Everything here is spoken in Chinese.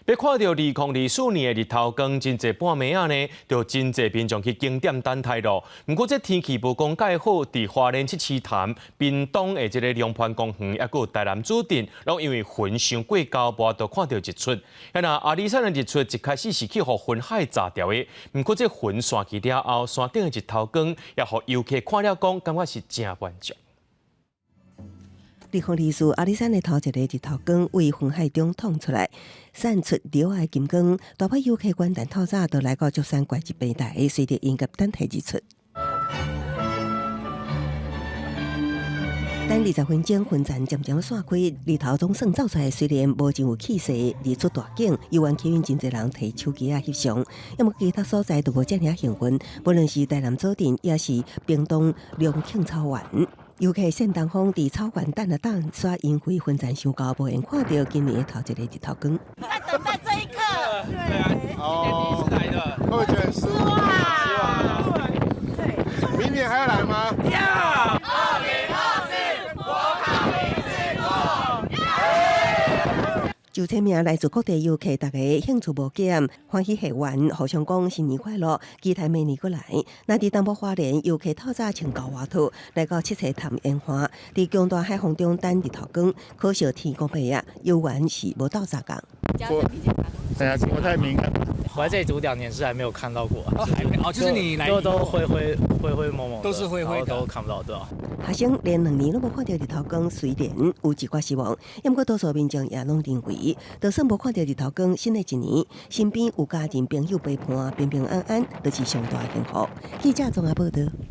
要看到2024年的日头光，真侪半暝啊呢，就真侪民众去景点等待咯。不过这天气无讲介好，伫花莲七七潭、屏东的这个龙盘公园，还有台南主镇，拢因为云伤过高，无法度看到日出。阿里山的日出一开始是去互云海炸掉的，不过这云散去了后，山顶的日头光，也互游客看了讲，感觉是真满足。日空日数阿里山的头一个日头光为云海中捅出来，散出流的金光，大批游客元旦透早都来到竹山国际平台，随着迎接等待日出。等20分钟，云层渐渐散开，日头总算走出来。虽然无真有气势，日出大景，游玩气氛真侪人摕手机翕相。要么其他所在都无遮尔幸运，无论是台南左镇，也是屏东龙庆草原。游客现东风伫草原等啊等，煞因为云层伤高，无缘看到今年的头一个日头光。在等待这一刻。对啊，哦，第一次来的，会不会觉得失望？对，明年还要来吗？要。2024，我考一次过。就千名来自各地游客，大家兴趣无减，欢喜下完，互相讲新年快乐，期待明年过来。那伫东部花莲，游客透早穿高外套，来到七彩潭烟花，伫强大海风中等日头光，可惜天公伯呀，游玩是无到早港。我太敏感。我在这里读2年是还没有看到过，还没哦，就是你来都灰蒙蒙，都是灰灰的，都看不到，对吧？学生连2年都无看到日头光，虽然有一寡失望，不过多数民众也拢认为，就算无看到日头光，新的一年身边有家人朋友陪伴，平平安安，就是上大的幸福。记者综合报道。